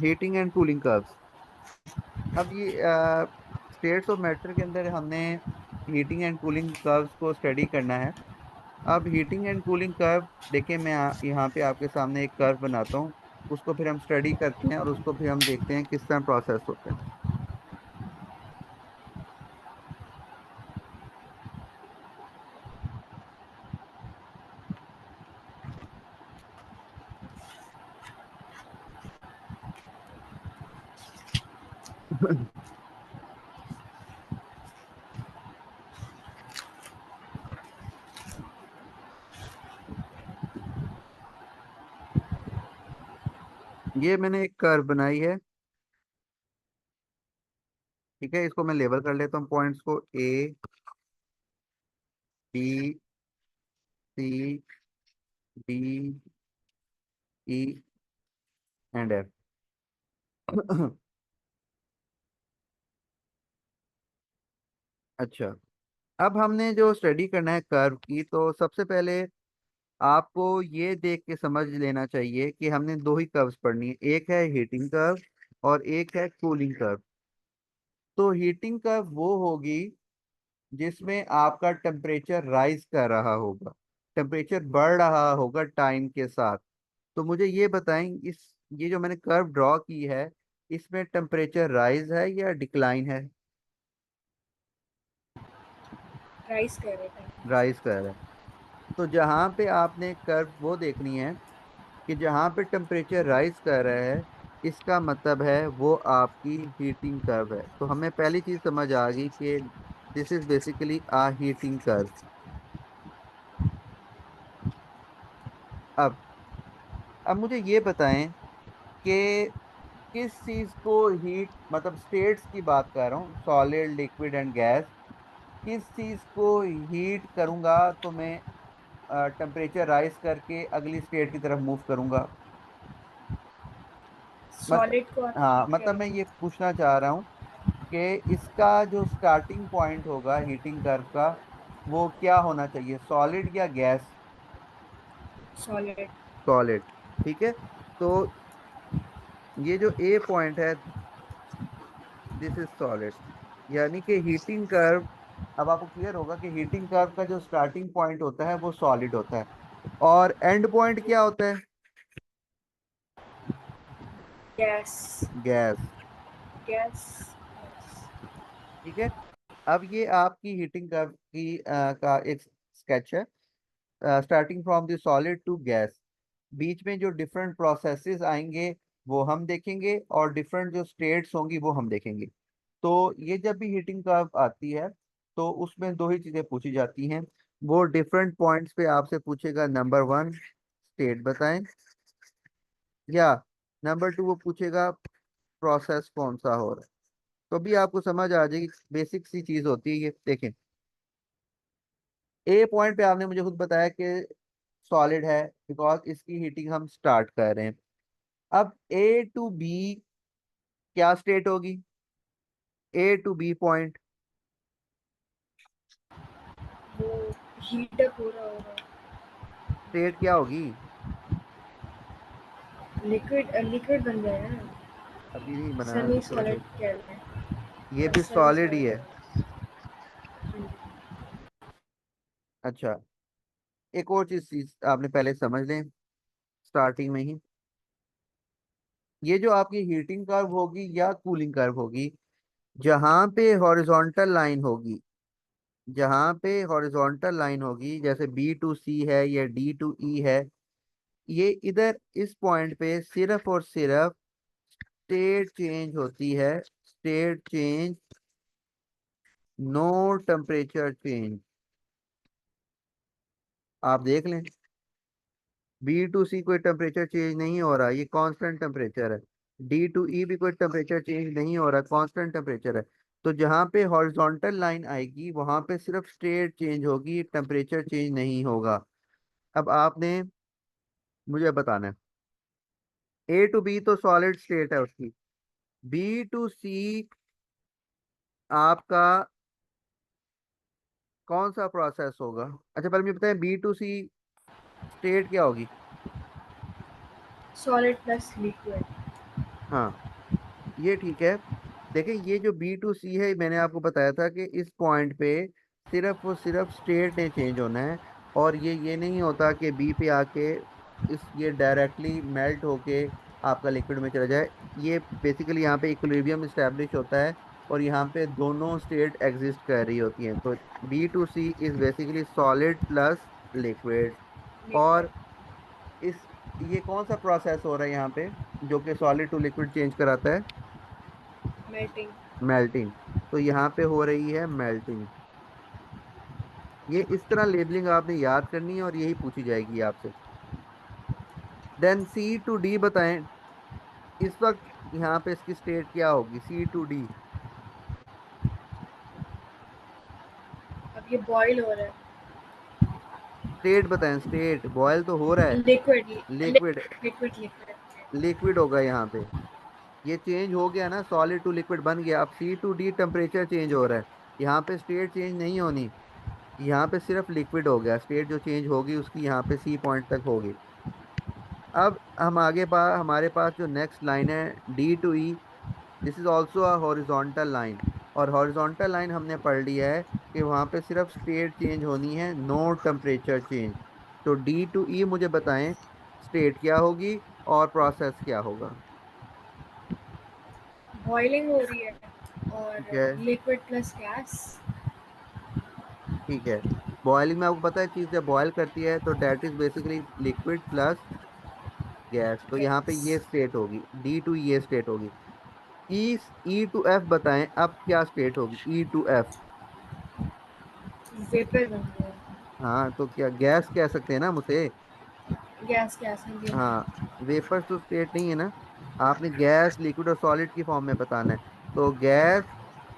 Heating and cooling curves. अब ये states of matter के अंदर हमने हीटिंग एंड कूलिंग कर्व्स को स्टडी करना है। अब हीटिंग एंड कूलिंग कर्व देखिए, मैं यहाँ पे आपके सामने एक कर्व बनाता हूँ। उसको फिर हम स्टडी करते हैं और उसको फिर हम देखते हैं किस तरह प्रोसेस होता है। ये मैंने एक कर्व बनाई है। ठीक है, इसको मैं लेबल कर लेता हूँ पॉइंट्स को, A, B, C, D, E and F. अच्छा, अब हमने जो स्टडी करना है कर्व की, तो सबसे पहले आपको ये देख के समझ लेना चाहिए कि हमने दो ही कर्व्स पढ़नी है, एक है हीटिंग कर्व और एक है कूलिंग कर्व। तो हीटिंग कर्व वो होगी जिसमें आपका टेम्परेचर राइज कर रहा होगा, टेम्परेचर बढ़ रहा होगा टाइम के साथ। तो मुझे ये बताएं, इस ये जो मैंने कर्व ड्रॉ की है, इसमें टेम्परेचर राइज है या डिक्लाइन है? राइस कर रहे थे। राइज कर रहा है। तो जहां पे आपने कर्व वो देखनी है कि जहां पे टेम्परेचर राइज कर रहा है, इसका मतलब है वो आपकी हीटिंग कर्व है। तो हमें पहली चीज समझ आ गई कि this is basically a heating curve. अब अब मुझे ये बताएं कि किस चीज को हीट, मतलब स्टेट्स की बात कर रहा हूँ, सॉलिड, लिक्विड एंड गैस। किस चीज को हीट करूंगा तो मैं टेम्परेचर राइज करके अगली स्टेट की तरफ मूव करूंगा? मतलब, सॉलिड को आप हाँ, हीट मतलब मैं करेंगे। ये पूछना चाह रहा हूँ कि इसका जो स्टार्टिंग पॉइंट होगा हीटिंग कर्व का, वो क्या होना चाहिए, सॉलिड या गैस? सॉलिड। सॉलिड। ठीक है। तो ये जो ए पॉइंट है, दिस इज सॉलिड, यानी कि हीटिंग कर्व। अब आपको क्लियर होगा कि हीटिंग कर्व का जो स्टार्टिंग पॉइंट होता है वो सॉलिड होता है, और एंड पॉइंट क्या होता है? गैस। गैस। गैस। ठीक है। अब ये आपकी हीटिंग कर्व की का एक स्केच है, starting from the solid to gas. बीच में जो डिफरेंट प्रोसेसेस आएंगे वो हम देखेंगे, और डिफरेंट जो स्टेट्स होंगी वो हम देखेंगे। तो ये जब भी हीटिंग कर्व आती है, तो उसमें दो ही चीजें पूछी जाती हैं। वो डिफरेंट पॉइंट्स पे आपसे पूछेगा, नंबर वन स्टेट बताएं, या नंबर टू वो पूछेगा प्रोसेस कौन सा हो रहा है। तो भी आपको समझ आ जाएगी, बेसिक सी चीज होती है ये। देखें, ए पॉइंट पे आपने मुझे खुद बताया कि सॉलिड है, बिकॉज इसकी हीटिंग हम स्टार्ट कर रहे हैं। अब ए टू बी क्या स्टेट होगी? ए टू बी पॉइंट वो हीट अप हो रहा होगा। स्टेट क्या होगी? लिक्विड लिक्विड बन जाएगा ना। अभी नहीं बना, सेमी अभी थोड़ा सा। सॉलिड कह रहे ये हैं। भी सेमी सॉलिड ही सॉलिड। है। अच्छा, एक और चीज आपने पहले समझ लें स्टार्टिंग में ही, ये जो आपकी हीटिंग कर्व होगी या कूलिंग कर्व होगी, जहां पे हॉरिजॉन्टल लाइन होगी, जहां पे हॉरिजॉन्टल लाइन होगी, जैसे बी टू सी है या डी टू ई है, ये इधर इस पॉइंट पे सिर्फ और सिर्फ स्टेट चेंज होती है, state change, no temperature change. आप देख लें, बी टू सी कोई टेम्परेचर चेंज नहीं हो रहा, ये कांस्टेंट टेम्परेचर है। डी टू ई भी कोई टेम्परेचर चेंज नहीं हो रहा, कांस्टेंट टेम्परेचर है। तो जहां पे हॉरिजॉन्टल लाइन आएगी वहां पे सिर्फ स्टेट चेंज होगी, टेम्परेचर चेंज नहीं होगा। अब आपने मुझे बताना है, ए टू बी तो सॉलिड स्टेट है उसकी, बी टू सी आपका कौन सा प्रोसेस होगा? अच्छा, पहले मुझे बताएं, बी टू सी स्टेट क्या होगी? Solid plus liquid. हाँ, ये ठीक है। देखिए ये जो B to C है, मैंने आपको बताया था कि इस पॉइंट पे सिर्फ और सिर्फ स्टेट ने चेंज होना है, और ये नहीं होता कि बी पे आके ये डायरेक्टली मेल्ट होके आपका लिक्विड में चला जाए। ये बेसिकली यहाँ पे इक्विलिब्रियम स्टैब्लिश होता है, और यहाँ पे दोनों स्टेट एग्जिस्ट कर रही होती हैं। तो B to C is basically solid plus liquid. Liquid. और इस ये कौन सा प्रोसेस हो रहा है यहाँ पे जो कि सॉलिड टू लिक्विड चेंज कराता है? मेल्टिंग। मेल्टिंग। तो यहाँ पे हो रही है मेल्टिंग। ये इस तरह लेबलिंग आपने याद करनी है और यही पूछी जाएगी आपसे। देन C to D बताएं, इस वक्त यहाँ पे इसकी स्टेट क्या होगी C to D? अब ये बॉईल हो रहा स्टेट बताएं, स्टेट बॉयल तो हो रहा है। है। Liquid. Liquid, liquid liquid. Liquid होगा यहाँ पे। ये चेंज हो गया ना, सॉलिड टू लिक्विड बन गया। अब C to D temperature change हो रहा है, यहाँ पे स्टेट चेंज नहीं होनी। यहाँ पे सिर्फ लिक्विड हो गया, स्टेट जो चेंज होगी उसकी यहाँ पे C पॉइंट तक होगी। अब हम आगे हमारे पास जो नेक्स्ट लाइन है D to E, this is also a horizontal line. और हॉरिजॉन्टल लाइन हमने पढ़ लिया है कि वहां पे सिर्फ स्टेट चेंज होनी है, नो टेम्परेचर चेंज। तो D to E मुझे बताएं स्टेट क्या होगी और प्रोसेस क्या होगा? बॉइलिंग हो रही है ठीक और है, लिक्विड प्लस गैस। ठीक है। बॉइलिंग में आपको पता है चीज जब बॉयल करती है तो that is basically liquid plus gas. तो यहाँ पे गैस। ये स्टेट होगी, D to E ये स्टेट होगी। ई E to F बताएं अब क्या स्टेट होगी E to F? वेपर बन गया। हाँ, तो क्या गैस कह सकते हैं ना मुझे? गैस गैस हो गया। हाँ, वेपर्स तो स्टेट नहीं है ना, आपने गैस लिक्विड और सॉलिड की फॉर्म में बताना है। तो गैस,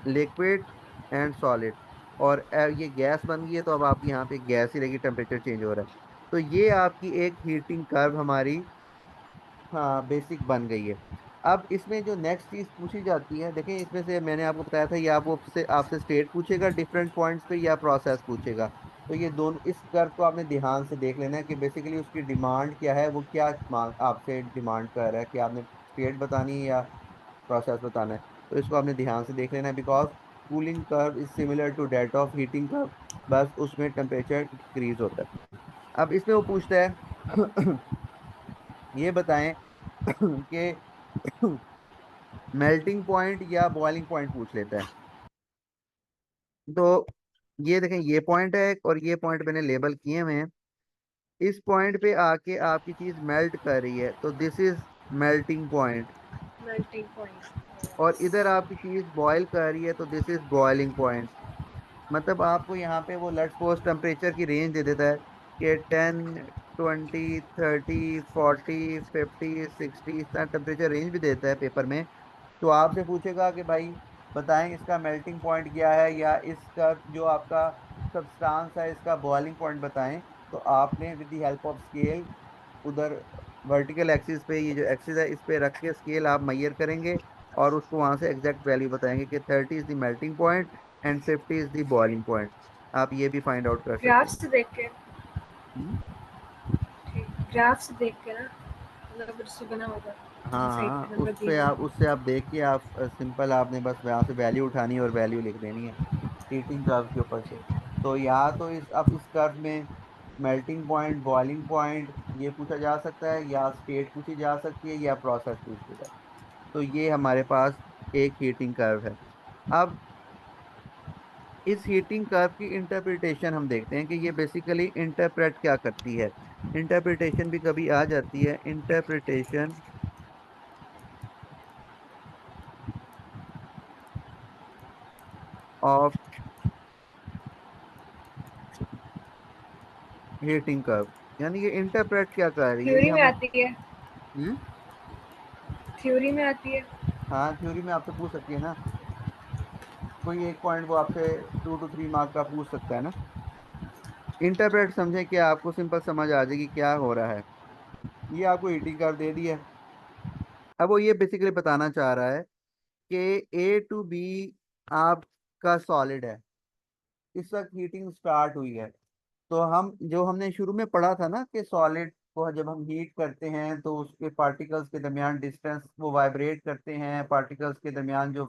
लिक्विड एंड सॉलिड। और ये गैस बन गई है, तो अब आपकी यहाँ पे गैस ही रहेगी, टेम्परेचर चेंज हो रहा है। तो ये आपकी एक हीटिंग कर्व हमारी, हाँ, बेसिक बन गई है। अब इसमें जो नेक्स्ट चीज पूछी जाती है, देखें इसमें से मैंने आपको बताया था ये आपको आपसे स्टेट पूछेगा डिफरेंट पॉइंट्स पे या प्रोसेस पूछेगा। तो ये दोनों, इस कर्व को आपने ध्यान से देख लेना है कि बेसिकली उसकी डिमांड क्या है, वो क्या मांग आपसे डिमांड कर रहा है कि आपने स्टेट बतानी है या प्रोसेस बताना है। तो इसको आपने ध्यान से देख लेना है, because cooling curve is similar to that of heating curve, बस उसमें टेम्परेचर डिक्रीज होता है। अब इसमें वो पूछता है ये बताएं कि मेल्टिंग पॉइंट या बॉइलिंग पॉइंट पूछ लेता है। तो ये देखें, ये पॉइंट है और ये पॉइंट मैंने लेबल किए हुए हैं। इस पॉइंट पे आके आपकी चीज मेल्ट कर रही है तो this is melting point. Melting point. और इधर आपकी चीज बॉयल कर रही है तो दिस इज बॉइलिंग पॉइंट। मतलब आपको यहाँ पे वो लेट्स सपोज टेम्परेचर की रेंज दे देता है कि 10, 20, 30, 40, 50, 60, इस तरह टेम्परेचर रेंज भी देता है पेपर में। तो आपसे पूछेगा कि भाई बताएं इसका मेल्टिंग पॉइंट क्या है, या इसका जो आपका सब्सटेंस है इसका बॉइलिंग पॉइंट बताएं। तो आपने with the help of scale उधर वर्टिकल एक्सिस पे, ये जो एक्सिस है इस पे रख के स्केल आप मेजर करेंगे, और उसको वहां से एग्जैक्ट वैल्यू बताएंगे कि 30 is the melting point and 50 is the boiling point. आप ये भी फाइंड आउट कर सकते हैं। ग्राफ्स देख के। हम्म? ठीक। ग्राफ्स देख के ना, मतलब उससे बना होगा। हाँ जहाँ साइड हाँ, पे नंबर उस दिए पे हुए आप, हैं। उससे आप देखिए, आप सिंपल आपने बस यहाँ से वैल्यू उठानी है और वैल्यू लिख देनी है हीटिंग कर्व के ऊपर से। तो या तो इस अब इस कर्व में मेल्टिंग पॉइंट, बॉइलिंग पॉइंट ये पूछा जा सकता है, या स्टेट पूछी जा सकती है, या प्रोसेस पूछ लिया। तो ये हमारे पास एक हीटिंग कर्व है। अब इस हीटिंग कर्व की इंटरप्रिटेशन हम देखते हैं कि ये बेसिकली इंटरप्रेट क्या करती है। इंटरप्रिटेशन भी कभी आ जाती है, इंटरप्रिटेशन ऑफ हीटिंग कर्व, यानी ये इंटरप्रेट क्या कर रही है ये थ्योरी में हमें। आती है। हम्म? थ्योरी में आती है। हाँ, थ्योरी में आपसे पूछ सकती है ना, कोई एक पॉइंट वो आपसे 2 to 3 मार्क का पूछ सकता है ना। इंटरप्रेट समझे कि आपको सिंपल समझ आ जाएगी क्या हो रहा है। ये आपको हीटिंग कर्व दे दी है। अब वो ये बेसिकली बताना चाह रहा है कि A to B आपका सॉलिड है, इस वक्त हीटिंग स्टार्ट हुई है। तो हम जो हमने शुरू में पढ़ा था ना कि सॉलिड को जब हम हीट करते हैं तो उसके पार्टिकल्स के दरमियान डिस्टेंस वो वाइब्रेट करते हैं, पार्टिकल्स के दरमियान जो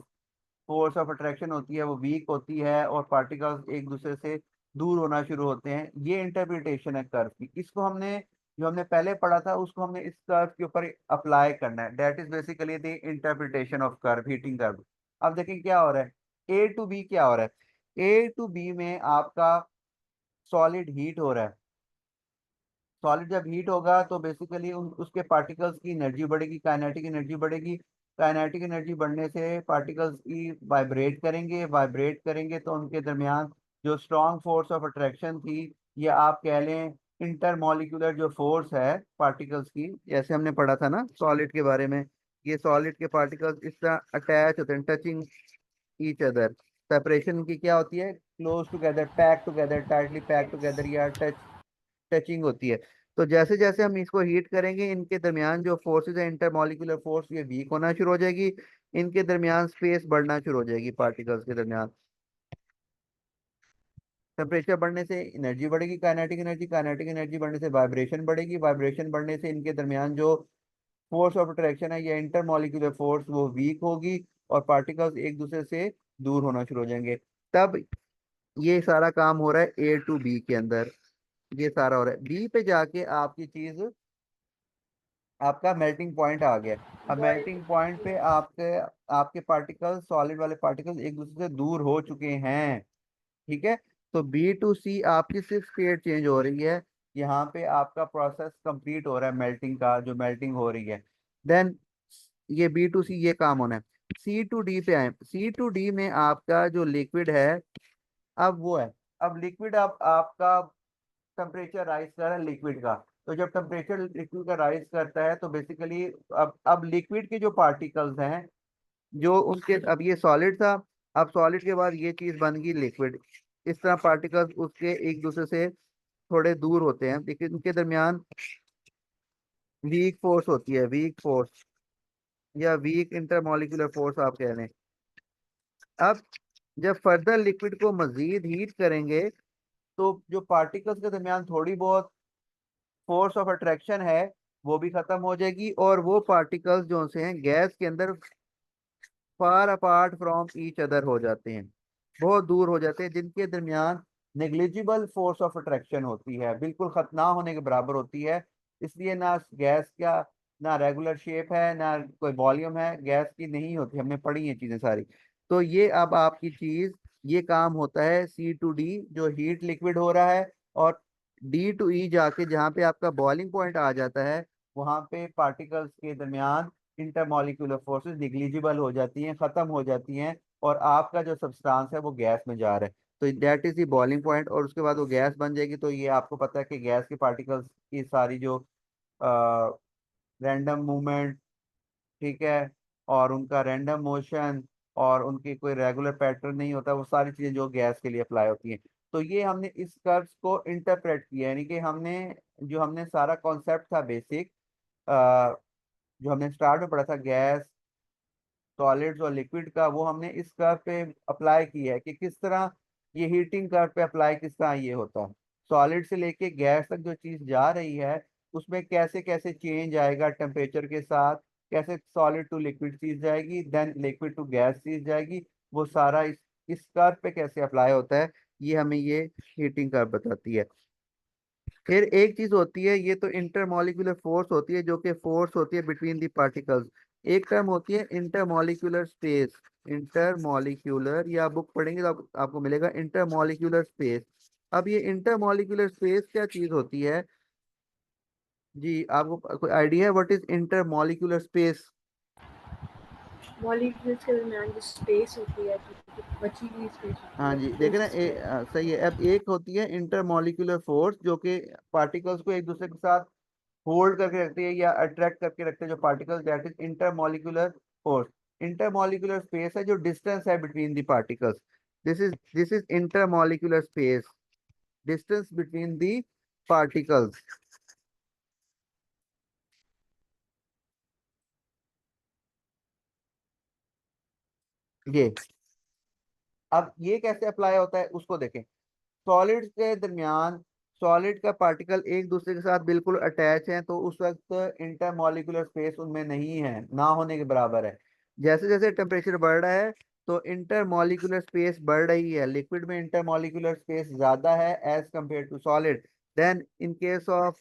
फोर्स ऑफ अट्रैक्शन होती है वो वीक होती है और पार्टिकल्स एक दूसरे से दूर होना शुरू होते हैं। ये इंटरप्रिटेशन है कर्व की। इसको हमने जो हमने पहले पढ़ा था उसको हमने इस कर्व के ऊपर अप्लाई करना है। That is basically the interpretation of curve, heating curve. अब देखें क्या हो रहा है, ए टू बी क्या हो रहा है। ए टू बी में आपका सॉलिड हीट हो रहा है। सॉलिड जब हीट होगा तो बेसिकली उसके पार्टिकल्स की एनर्जी बढ़ेगी, काइनेटिक एनर्जी बढ़ेगी। काइनेटिक एनर्जी बढ़ने से पार्टिकल्स की वाइब्रेट करेंगे, वाइब्रेट करेंगे तो उनके दरमियान जो स्ट्रॉन्ग फोर्स ऑफ अट्रैक्शन थी, या आप कह लें इंटरमॉलिक्यूलर जो फोर्स है पार्टिकल्स की, जैसे हमने पढ़ा था ना सॉलिड के बारे में, ये सॉलिड के पार्टिकल्स इस तरह अटैच होते हैं, टचिंग ईच अदर। सेपरेशन की क्या होती है, close together, pack together, tightly pack together, या टचिंग होती है। तो जैसे जैसे हम इसको हीट करेंगे इनके दरमियान जो फोर्सेज है इंटरमॉलिक्यूलर फोर्स, ये वीक होना शुरू हो जाएगी। इनके दरमियान स्पेस बढ़ना शुरू हो जाएगी पार्टिकल्स के दरमियान। टेम्परेचर बढ़ने से एनर्जी बढ़ेगी, काइनेटिक एनर्जी, काइनेटिक एनर्जी बढ़ने से वाइब्रेशन बढ़ेगी, वाइब्रेशन बढ़ने से इनके दरमियान जो फोर्स ऑफ अट्रैक्शन है या इंटरमॉलिक्यूलर फोर्स वो वीक होगी और पार्टिकल्स एक दूसरे से दूर होना शुरू हो जाएंगे। तब ये सारा काम हो रहा है ए टू बी के अंदर। ये सारा हो रहा है बी पे जाके आपकी चीज, आपका मेल्टिंग पॉइंट आ गया। अब मेल्टिंग पॉइंट पे आपके आपके पार्टिकल्स, सॉलिड वाले पार्टिकल्स एक दूसरे से दूर हो चुके हैं। ठीक है। तो बी टू सी आपकी सिर्फ स्टेट चेंज हो रही है। यहाँ पे आपका प्रोसेस कंप्लीट हो रहा है मेल्टिंग का, जो मेल्टिंग हो रही है। देन ये बी टू सी ये काम होना है। सी टू डी पे आए, सी टू डी में आपका जो लिक्विड है अब वो है। अब लिक्विड अब आपका टेम्परेचर राइज कर रहा है लिक्विड का। तो जब टेम्परेचर लिक्विड का राइज करता है तो बेसिकली अब लिक्विड के जो पार्टिकल्स हैं, जो उनके, अब ये सॉलिड था, अब सॉलिड के बाद ये चीज बन गई लिक्विड। इस तरह पार्टिकल्स उसके एक दूसरे से थोड़े दूर होते हैं, लेकिन उनके दरमियान वीक फोर्स होती है, वीक फोर्स या वीक इंटरमॉलिक्यूलर फोर्स आप कह लें। अब जब फर्दर लिक्विड को मजीद हीट करेंगे तो जो पार्टिकल्स के दरमियान थोड़ी बहुत फोर्स ऑफ अट्रैक्शन है वो भी खत्म हो जाएगी, और वो पार्टिकल्स जो से हैं गैस के अंदर far apart from each other हो जाते हैं, बहुत दूर हो जाते हैं, जिनके दरमियान नेग्लिजिबल फोर्स ऑफ अट्रैक्शन होती है, बिल्कुल खत्म ना होने के बराबर होती है। इसलिए ना गैस का ना रेगुलर शेप है ना कोई वॉल्यूम है, गैस की नहीं होती, हमने पढ़ी ये चीजें सारी। तो ये अब आपकी चीज, ये काम होता है सी टू डी जो हीट लिक्विड हो रहा है, और डी टू ई जाके जहाँ पे आपका बॉइलिंग पॉइंट आ जाता है वहां पे पार्टिकल्स के दरमियान इंटरमॉलिक्यूलर फोर्सेस निग्लिजिबल हो जाती हैं, खत्म हो जाती हैं, और आपका जो सब्सटेंस है वो गैस में जा रहा है। तो that is the boiling point, और उसके बाद वो गैस बन जाएगी। तो ये आपको पता है कि गैस के पार्टिकल्स की सारी जो रैंडम मूवमेंट, ठीक है, और उनका रैंडम मोशन, और उनकी कोई रेगुलर पैटर्न नहीं होता, वो सारी चीजें जो गैस के लिए अप्लाई होती हैं। तो ये हमने इस कर्व्स को इंटरप्रेट किया, यानी कि हमने जो हमने सारा कॉन्सेप्ट था बेसिक, जो हमने स्टार्ट में पढ़ा था गैस, सॉलिड्स और लिक्विड का, वो हमने इस कर्व पे अप्लाई किया है कि किस तरह ये हीटिंग कर्व पे अप्लाई किस तरह ये होता है। सॉलिड से लेके गैस तक जो चीज जा रही है उसमें कैसे कैसे चेंज आएगा टेम्परेचर के साथ, कैसे सॉलिड टू लिक्विड चीज जाएगी, देन लिक्विड टू गैस चीज जाएगी, वो सारा इस कर्व पे कैसे अप्लाई होता है, ये हमें ये हीटिंग कर्व बताती है। फिर एक चीज होती है, ये तो इंटरमॉलिक्यूलर फोर्स होती है जो कि फोर्स होती है बिटवीन द पार्टिकल्स। एक टर्म होती है इंटरमॉलिक्यूलर स्पेस। इंटरमॉलिक्यूलर, या बुक पढ़ेंगे तो आपको मिलेगा इंटरमॉलिक्यूलर स्पेस। अब ये इंटरमॉलिक्यूलर स्पेस क्या चीज होती है जी, आपको कोई आइडिया है what is intermolecular space. Molecules के दरमियान जो स्पेस होती है, जो बची हुई स्पेस होती हाँ है, जी, देखे ना, उस पे। सही है। अब एक होती है इंटरमॉलिक्यूलर फोर्स जो कि पार्टिकल्स को एक दूसरे के साथ होल्ड करके रखती है या अट्रैक्ट करके रखते हैं जो particles, that is intermolecular force. Intermolecular space है जो डिस्टेंस है between the particles. This is intermolecular space, distance between the particles. ये अब ये कैसे अप्लाई होता है उसको देखें। सॉलिड्स के दरमियान सॉलिड का पार्टिकल एक दूसरे के साथ बिल्कुल अटैच हैं तो उस वक्त इंटरमॉलिक्यूलर स्पेस उनमें नहीं है, ना होने के बराबर है। जैसे जैसे टेम्परेचर बढ़ रहा है तो इंटरमॉलिक्यूलर स्पेस बढ़ रही है, लिक्विड में इंटरमॉलिक्यूलर स्पेस ज्यादा है as compared to solid. Then in case of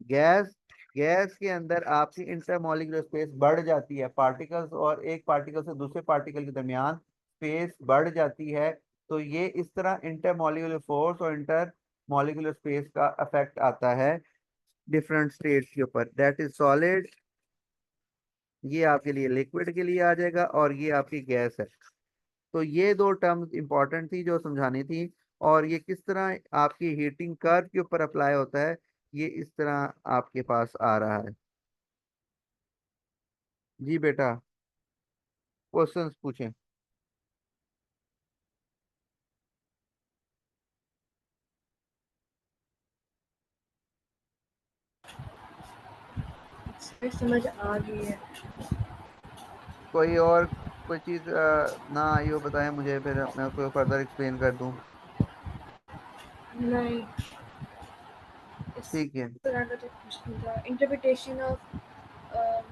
gas, gas के अंदर आपकी इंटरमॉलिक्यूलर स्पेस बढ़ जाती है, पार्टिकल्स और एक पार्टिकल से दूसरे पार्टिकल के दरमियान स्पेस बढ़ जाती है। तो ये इस तरह इंटरमॉलिक्यूलर फोर्स और इंटरमॉलिक्यूलर स्पेस का इफेक्ट आता है डिफरेंट स्टेट्स के ऊपर। दैट इज सॉलिड, ये आपके लिए लिक्विड के लिए आ जाएगा, और ये आपकी गैस है। तो ये दो टर्म्स इंपॉर्टेंट थी जो समझानी थी। और ये किस तरह आपकी हीटिंग कर्व के ऊपर अप्लाई होता है, ये इस तरह आपके पास आ रहा है। जी बेटा, क्वेश्चंस पूछें। इसमें समझ आ गई है। कोई और कोई चीज ना आई हो बताएं मुझे, फिर मैं उसको फर्दर एक्सप्लेन कर दूं। नहीं, इस ठीक है, तरह का तो कुछ नहीं था। इंटरप्रिटेशन ऑफ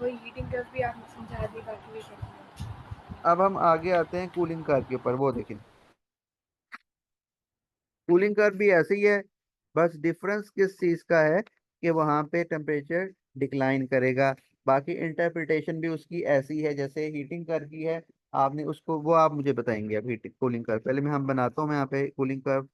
वही हीटिंग कर्व भी आपने समझा दी, बाकी भी कर दिया। अब हम आगे आते हैं कूलिंग कर्व के ऊपर। वो देखें, कूलिंग कर्व भी ऐसे ही है, बस डिफरेंस किस चीज का है कि वहां पे टेम्परेचर डिक्लाइन करेगा। बाकी इंटरप्रिटेशन भी उसकी ऐसी है जैसे हीटिंग कर्व की है। आपने उसको, वो आप मुझे बताएंगे। अब हीटिंग कूलिंग कर्व पहले मैं हम बनाता हूँ, मैं यहाँ पे कूलिंग कर्व।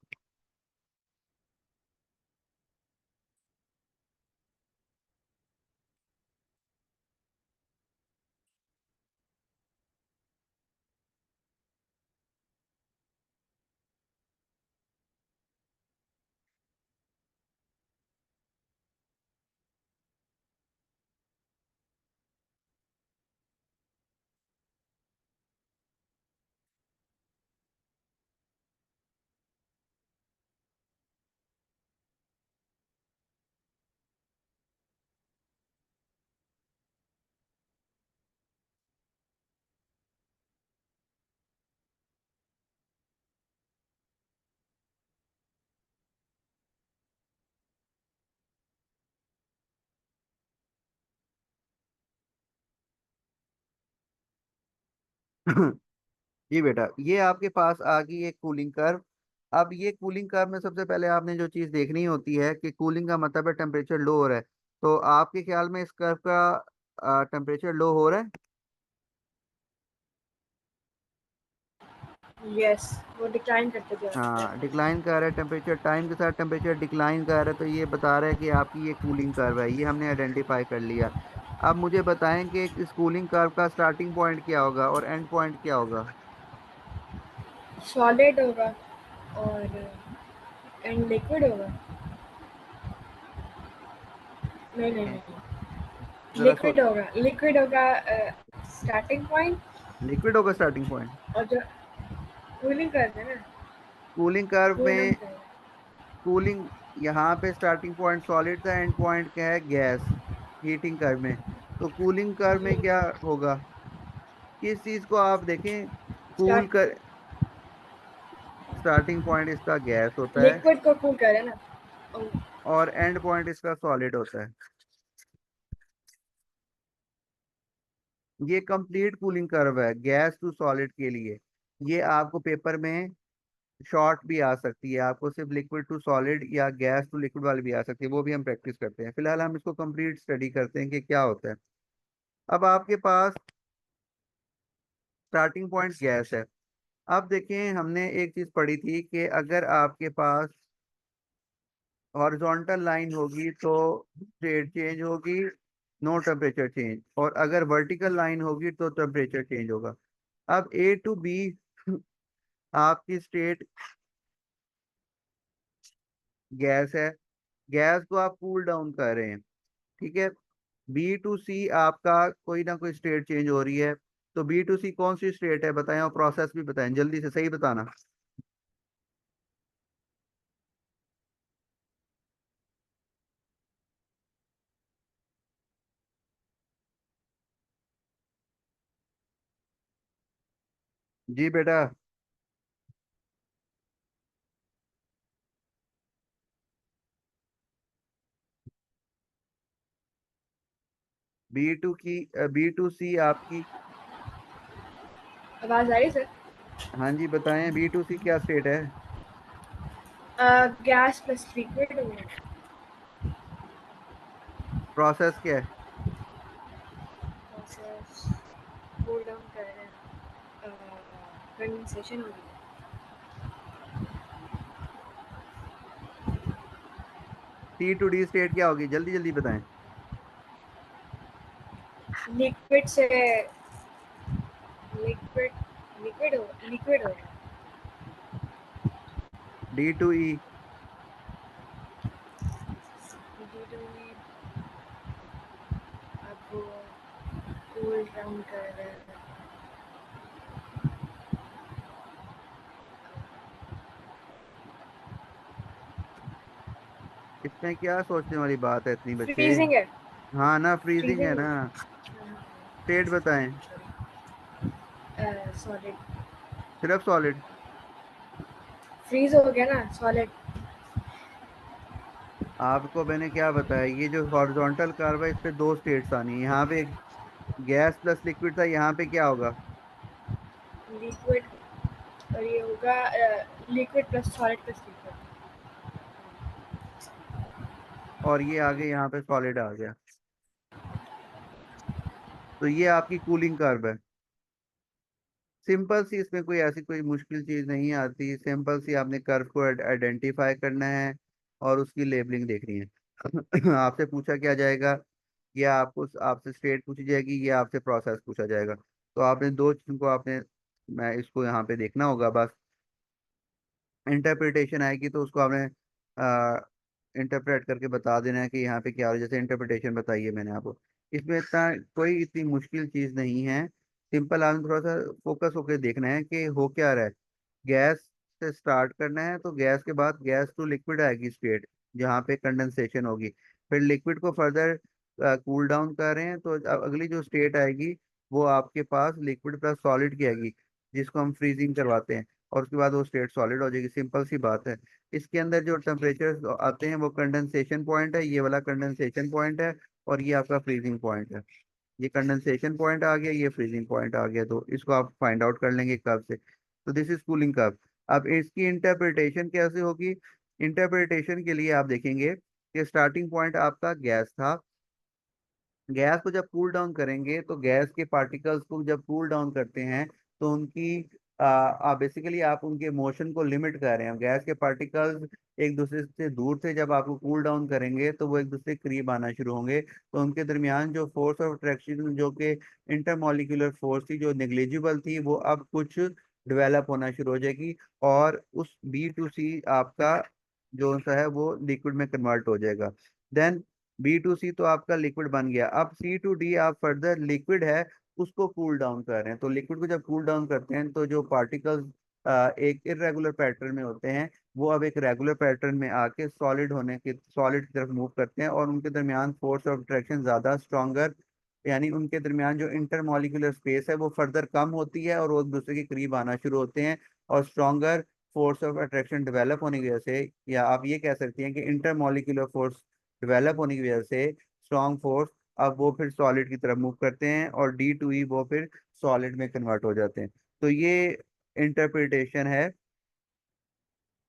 जी बेटा, ये आपके पास आ गई एक कूलिंग कर्व। अब ये कूलिंग कर्व में सबसे पहले आपने जो चीज़ देखनी होती है कि कूलिंग का मतलब है टेम्परेचर लो हो रहा है। तो आपके ख्याल में इस कर्व का टेम्परेचर लो हो रहा है? यस, वो डिक्लाइन करते जा रहा हाँ, है। डिक्लाइन कर रहा है टेम्परेचर, टाइम के साथ टेम्परेचर डिक्लाइन कर रहा है। तो ये बता रहा है कि आपकी ये कूलिंग कर्व है, ये हमने आइडेंटिफाई कर लिया। अब मुझे बताएं कि इस कूलिंग कर्व का स्टार्टिंग पॉइंट क्या होगा और एंड पॉइंट क्या होगा। सॉलिड होगा और एंड लिक्विड होगा। नहीं नहीं नहीं, नहीं, जरा सो, लिक्विड होगा स्टार्टिंग पॉइंट। लिक्विड होगा स्टार्टिंग पॉइंट। और जो कूलिंग करते हैं ना, कूलिंग कर्व कूल डाउन में, करेगा। कूलिंग, यहाँ पे स्टार्टिंग पॉइंट सॉलिड था, एंड पॉइंट क्या है, गैस। हीटिंग कर्व में, तो कूलिंग कर्व में जी, क्या होगा, किस चीज को आप देखें, कूल स्टार्ट कर, स्टार्टिंग पॉइंट इसका गैस होता है लिक्विड को कूल करे ना। और और एंड पॉइंट इसका सॉलिड होता है। ये कंप्लीट कूलिंग कर्व है गैस टू सॉलिड के लिए। ये आपको पेपर में शॉर्ट भी आ सकती है, आपको सिर्फ लिक्विड टू सॉलिड या गैस टू लिक्विड वाली भी आ सकती है, वो भी हम प्रैक्टिस करते हैं। फिलहाल हम इसको कंप्लीट स्टडी करते हैं कि क्या होता है। अब आपके पास स्टार्टिंग पॉइंट गैस है। अब देखें, हमने एक चीज पढ़ी थी कि अगर आपके पास हॉरिजॉन्टल लाइन होगी तो स्टेट चेंज होगी, नो टेम्परेचर चेंज, और अगर वर्टिकल लाइन होगी तो टेम्परेचर चेंज होगा। अब ए टू बी आपकी स्टेट गैस है, गैस को आप कूल डाउन कर रहे हैं, ठीक है। बी टू सी आपका कोई ना कोई स्टेट चेंज हो रही है। तो बी टू सी कौन सी स्टेट है बताएं, और प्रोसेस भी बताएं, जल्दी से सही बताना। जी बेटा, B2C आपकी। आवाज आ रही है सर? हाँ जी बताएं, B2C क्या स्टेट है? गैस प्लस लिक्विड हो गया। प्रोसेस क्या है? प्रोसेस कूल डाउन कर रहे हैं, कंडेंसेशन हो रही C to D स्टेट क्या होगी, जल्दी जल्दी बताएं। है। लिक्विड से लिक्विड लिक्विड हो रहा है। D to E। D to में अब वो कूल डाउन कर रहे हैं। इसमें क्या सोचने वाली बात है इतनी बच्चे। फ्रीजिंग है। हाँ ना, फ्रीजिंग है फ्रीजिंग ना। स्टेट बताएं। सॉलिड। सिर्फ सॉलिड। फ्रीज हो गया ना सॉलिड। आपको मैंने क्या बताया, ये जो हॉरिजॉन्टल कर्व है इस पे दो स्टेट्स आनी है, यहाँ पे गैस प्लस लिक्विड था, यहाँ पे क्या होगा? लिक्विड और ये होगा liquid plus solid plus liquid. और ये आगे यहाँ पे सॉलिड आ गया। तो ये आपकी कूलिंग कर्व है। सिंपल सी, इसमें कोई ऐसी कोई मुश्किल चीज नहीं आती, सिंपल सी आपने कर्व को आइडेंटिफाई करना है और उसकी लेबलिंग देखनी है। आपसे पूछा क्या जाएगा, या आपको आपसे स्टेट पूछी जाएगी, या आपसे प्रोसेस पूछा जाएगा। तो आपने दो चीज़ों को आपने, मैं इसको यहाँ पे देखना होगा बस। इंटरप्रिटेशन आएगी तो उसको आपने इंटरप्रेट करके बता देना है कि यहाँ पे क्या हो रहा है। जैसे इंटरप्रिटेशन बताइए मैंने आपको, इसमें इतना कोई इतनी मुश्किल चीज़ नहीं है। सिंपल आपने थोड़ा सा फोकस होकर देखना है कि हो क्या रहा है। गैस से स्टार्ट करना है, तो गैस के बाद गैस टू लिक्विड आएगी स्टेट, जहाँ पे कंडेंसेशन होगी। फिर लिक्विड को फर्दर कूल डाउन कर रहे हैं, तो अगली जो स्टेट आएगी वो आपके पास लिक्विड प्लस सॉलिड की आएगी, जिसको हम फ्रीजिंग करवाते हैं। और उसके बाद वो स्टेट सॉलिड हो जाएगी, सिंपल सी बात है। इसके अंदर जो टेम्परेचर आते हैं वो कंडेंसेशन पॉइंट है, ये वाला कंडेंसेशन पॉइंट है, और ये आपका फ्रीजिंग पॉइंट है। ये कंडेंसेशन पॉइंट आ गया, ये फ्रीजिंग पॉइंट आ गया, तो इसको आप फाइंड आउट कर लेंगे कब से। तो दिस इज कूलिंग कर्व। अब इसकी इंटरप्रिटेशन कैसे होगी? इंटरप्रिटेशन के लिए आप देखेंगे कि स्टार्टिंग पॉइंट आपका गैस था। गैस को जब कूल डाउन करेंगे, तो गैस के पार्टिकल्स को जब कूल डाउन करते हैं, तो उनकी बेसिकली आप उनके मोशन को लिमिट कर रहे हैं। गैस के पार्टिकल्स एक दूसरे से दूर थे, जब आपको कूल डाउन करेंगे तो वो एक दूसरे के करीब आना शुरू होंगे, तो उनके दरमियान जो फोर्स ऑफ अट्रैक्शन, जो कि इंटरमॉलिक्यूलर फोर्स थी, जो नेग्लिजिबल थी, वो अब कुछ डेवलप होना शुरू हो जाएगी। और उस B2C आपका जो सा है वो लिक्विड में कन्वर्ट हो जाएगा। देन B2C तो आपका लिक्विड बन गया। अब C to D आप फर्दर लिक्विड है, उसको कूल डाउन कर रहे हैं। तो लिक्विड को जब कूल डाउन करते हैं, तो जो पार्टिकल्स एक इरेगुलर पैटर्न में होते हैं, वो अब एक रेगुलर पैटर्न में आके सॉलिड की तरफ मूव करते हैं, और उनके दरमियान फोर्स ऑफ अट्रैक्शन ज्यादा स्ट्रॉन्गर, यानी उनके दरमियान जो इंटरमॉलिक्यूलर स्पेस है वो फर्दर कम होती है, और वो एक दूसरे के करीब आना शुरू होते हैं। और stronger force of attraction develop होने की वजह से, या आप ये कह सकते हैं कि इंटरमॉलिक्यूलर फोर्स डेवलप होने की वजह से, स्ट्रॉन्ग फोर्स, अब वो फिर सॉलिड की तरफ मूव करते हैं, और D to E वो फिर सॉलिड में कन्वर्ट हो जाते हैं। तो ये इंटरप्रिटेशन है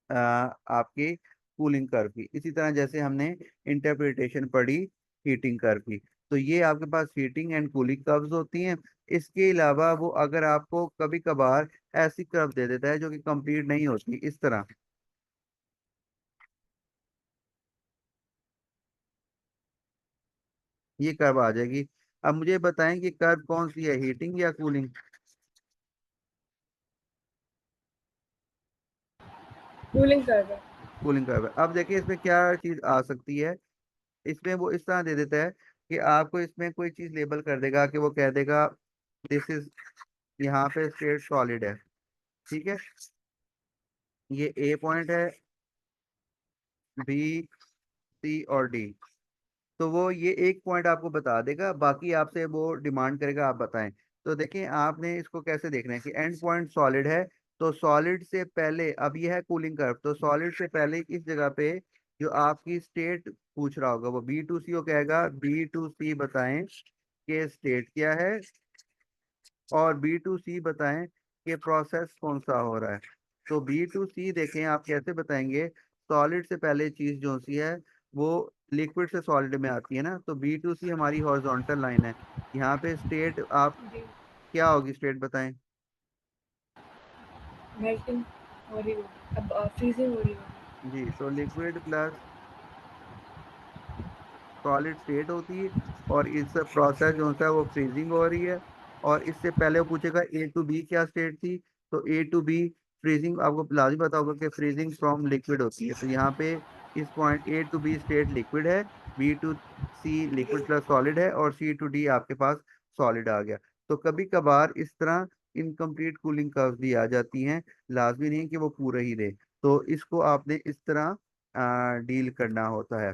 आपकी कूलिंग कर्व की। इसी तरह जैसे हमने इंटरप्रिटेशन पढ़ी हीटिंग कर्व की, तो ये आपके पास हीटिंग एंड कूलिंग कर्व्स होती हैं। इसके अलावा वो अगर आपको कभी कभार ऐसी कर्व दे देता है जो कि कंप्लीट नहीं होती, इस तरह ये कर्व आ जाएगी। अब मुझे बताएं कि कर्व कौन सी है, हीटिंग या कूलिंग? कूलिंग कर रहे हैं। कूलिंग कर्व है। अब देखिए इसमें क्या चीज आ सकती है। इसमें वो इस तरह दे देता है कि आपको इसमें कोई चीज लेबल कर देगा, कि वो कह देगा दिस इज, यहाँ पे स्टेट सॉलिड है, ठीक है। ये A पॉइंट है, B, C और D। तो वो ये एक पॉइंट आपको बता देगा, बाकी आपसे वो डिमांड करेगा आप बताएं। तो देखें आपने इसको कैसे देखना है कि एंड पॉइंट सॉलिड है, तो सॉलिड से पहले, अब ये है कूलिंग कर्व, तो सॉलिड से पहले इस जगह पे जो आपकी स्टेट पूछ रहा होगा वो B2C को कहेगा, B2C बताएं कि स्टेट क्या है, और बी टू सी बताएं कि प्रोसेस कौन सा हो रहा है। तो बी टू सी देखें आप कैसे बताएंगे, सॉलिड से पहले चीज जो सी है वो लिक्विड से सॉलिड में आती है ना, तो बी टू सी हमारी हॉरिजॉन्टल लाइन है। यहाँ पे स्टेट आप जी। क्या होगी, स्टेट बताएं। मेल्टिंग हो रही होगी, अब फ्रीजिंग हो रही होगी। जी, तो लिक्विड प्लस सॉलिड स्टेट होती है, और इस प्रोसेस जो होता है वो फ्रीजिंग हो रही है। और इससे पहले वो पूछेगा ए टू बी क्या स्टेट थी, तो ए टू बी फ्रीजिंग, आपको लाजमी पता होगा कि फ्रीजिंग फ्रॉम लिक्विड होती है। तो यहाँ पे इस point A to B state liquid है, B to C liquid plus solid है, और सी टू डी आपके पास सॉलिड आ गया। तो कभी कभार इस तरह इनकम्प्लीट कूलिंग कर्व भी आ जाती हैं, लाजमी नहीं कि वो पूरा ही दे। तो इसको आपने इस तरह डील करना होता है।